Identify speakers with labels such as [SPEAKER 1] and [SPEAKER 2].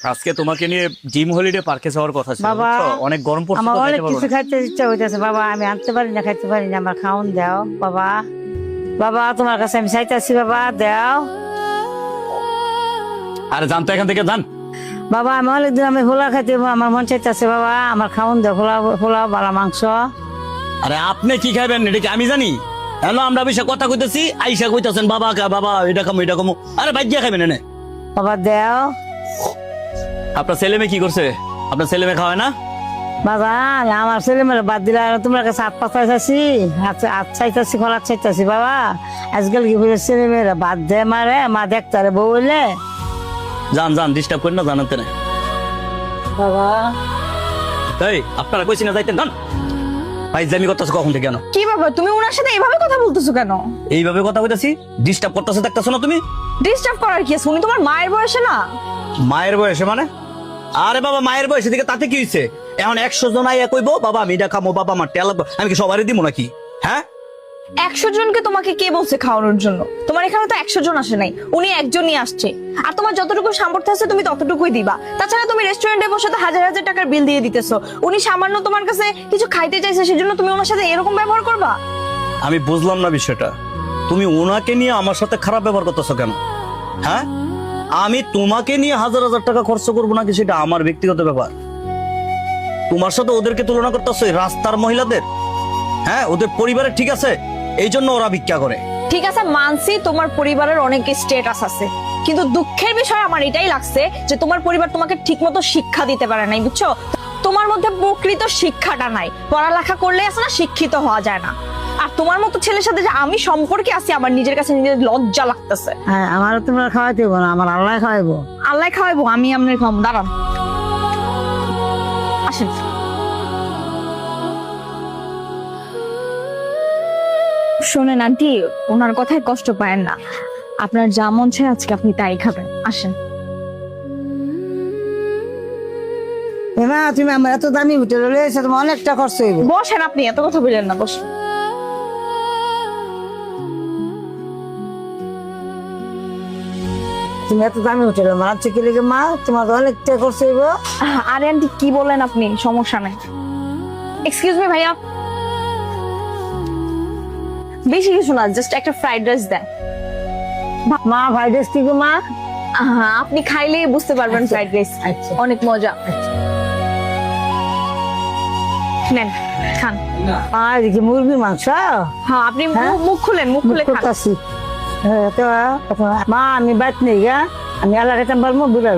[SPEAKER 1] আজকে তোমাকে নিয়ে জিম হলিডে পার্কে যাওয়ার কথা ছিল
[SPEAKER 2] বাবা,
[SPEAKER 1] বুঝছো? অনেক গরম পড়ছে
[SPEAKER 2] আমার
[SPEAKER 1] তো
[SPEAKER 2] অনেক
[SPEAKER 1] যাইতে পারবো
[SPEAKER 2] কিছু
[SPEAKER 1] না।
[SPEAKER 2] খাইতে ইচ্ছা হইতেছে বাবা, আমি আনতে পারি না, খাইতে পারি না, আমার খাওন দাও বাবা। বাবা তোমার কাছে আমি চাইতেছি বাবা, দাও
[SPEAKER 1] আরে জান তো এখান থেকে জান।
[SPEAKER 2] বাবা। আমি অনেকদিন আমি হোলা খাইতে আমার মন চাইতেছে বাবা, আমার খাওন দাও, হোলা হোলা বালা মাংস।
[SPEAKER 1] আরে আপনি কি খাইবেন এটা কি আমি জানি? হ্যালো, আমরা বিষয়ে কথা কইতেছি, আইসা কইতাছেন বাবা বাবা এটা খামো এটা খামো। আরে ভাই গিয়া খাইবেন এনে।
[SPEAKER 2] বাবা দাও
[SPEAKER 1] আপনার ছেলে মেয়ে কি করছে? আপনার ছেলে মেয়ে খাওয়ায় না?
[SPEAKER 2] বাবা। আমার ছেলে মেয়ে বাদ দিলে আর তোমার কাছে হাত পাতা চাইছি, হাত চাইতেছি, খোলা চাইতেছি বাবা। আজকাল কি করে ছেলে মেয়েরা বাদ দেয় মারে, মা দেখতারে বউ হইলে।
[SPEAKER 1] জান জান ডিস্টার্ব করেন না, জানাতে না।
[SPEAKER 2] বাবা
[SPEAKER 1] এই আপনারা কইছি না যাইতেন জান। ভাই জানি করতেছে কখন থেকে কেন?
[SPEAKER 3] কি বাবা, তুমি ওনার সাথে এভাবে কথা বলতেছো কেন?
[SPEAKER 1] এইভাবে কথা কইতাছি, ডিস্টার্ব করতেছে দেখতেছো না তুমি?
[SPEAKER 3] ডিস্টার্ব করার কি আছে? উনি তোমার মায়ের বয়সে না?
[SPEAKER 1] মায়ের বয়সে মানে? আরে বাবা মায়ের বয়সে দিকে তাতে কি হইছে? এখন 100 জন আইয়া কইবো বাবা আমি এটা খামো, বাবা আমার টেলা, আমি কি সবারই দিব নাকি? হ্যাঁ
[SPEAKER 3] 100 জনকে তোমাকে কে বলছে খাওয়ানোর জন্য? তোমার এখানে তো 100 জন আসে নাই, উনি একজনই আসছে। আর তোমার যতটুকু সামর্থ্য আছে তুমি ততটুকুই দিবা। তাছাড়া তুমি রেস্টুরেন্টে বসে তো হাজার হাজার টাকার বিল দিয়ে দিতেছো। উনি সামান্য তোমার কাছে কিছু খাইতে চাইছে, সেজন্য তুমি ওনার সাথে এরকম ব্যবহার করবা?
[SPEAKER 1] আমি বুঝলাম না বিষয়টা। তুমি ওনাকে নিয়ে আমার সাথে খারাপ ব্যবহার করতেছো কেন? হ্যাঁ আমি তোমাকে নিয়ে হাজার হাজার টাকা খরচ করবো নাকি সেটা আমার ব্যক্তিগত ব্যাপার। তোমার সাথে ওদেরকে তুলনা করতেছো এই রাস্তার মহিলাদের। হ্যাঁ ওদের পরিবারের ঠিক আছে, এই জন্য ওরা ভিক্ষা করে।
[SPEAKER 3] ঠিক আছে, মানছি তোমার পরিবারের অনেক স্ট্যাটাস আছে, কিন্তু দুঃখের বিষয় আমার এটাই লাগছে যে তোমার পরিবার তোমাকে ঠিকমতো শিক্ষা দিতে পারে নাই, বুঝছো? তোমার মধ্যে প্রকৃত শিক্ষাটা নাই। পড়ালেখা করলে আছে না, শিক্ষিত হওয়া যায় না। আর তোমার মতো ছেলের সাথে যে আমি সম্পর্কে আছি, আমার নিজের কাছে নিজের লজ্জা লাগতেছে।
[SPEAKER 2] হ্যাঁ, আমারও তোমরা খাওয়াইতে হইবো না, আমার আল্লাহ খাওয়াইবো।
[SPEAKER 3] আল্লাহ খাওয়াইবো, আমি আপনার খাওয়াবো। দাঁড়ান, আসেন। শোনেন আন্টি, ওনার কথায় কষ্ট পায়েন না। আপনার যা মন চায় আজকে আপনি তাই খাবেন। আসেন।
[SPEAKER 2] না তুমি আমার এত দামি হোটেলে রয়েছে, তোমার অনেকটা খরচ হইব।
[SPEAKER 3] বসেন, আপনি এত কথা বললেন না, বসেন।
[SPEAKER 2] তুমি এত দামি হোটেলে মারাচ্ছ কি লেগে মা? তোমার তো অনেকটা খরচ হইব।
[SPEAKER 3] আরে আন্টি কি বলেন আপনি? সমস্যা নাই। এক্সকিউজ মি ভাইয়া, বেশি কিছু না, জাস্ট একটা ফ্রাইড রাইস দেন।
[SPEAKER 2] মা ভাই দেশ থেকে মা।
[SPEAKER 3] আপনি খাইলেই বুঝতে পারবেন
[SPEAKER 2] আচ্ছা,
[SPEAKER 3] ফ্রাইড রাইস
[SPEAKER 2] আচ্ছা।
[SPEAKER 3] অনেক মজা। নেন, খান।
[SPEAKER 2] আর কি মুরগির মাংস?
[SPEAKER 3] হ্যাঁ, আপনি
[SPEAKER 2] হ্যাঁ?
[SPEAKER 3] মুখ খুলেন, মুখ খুলে খান।
[SPEAKER 2] করতাছি। হ্যাঁ, তো মা আমি বাত নেই গা, আমি আল্লাহ খেতাম পারবো বুড়া।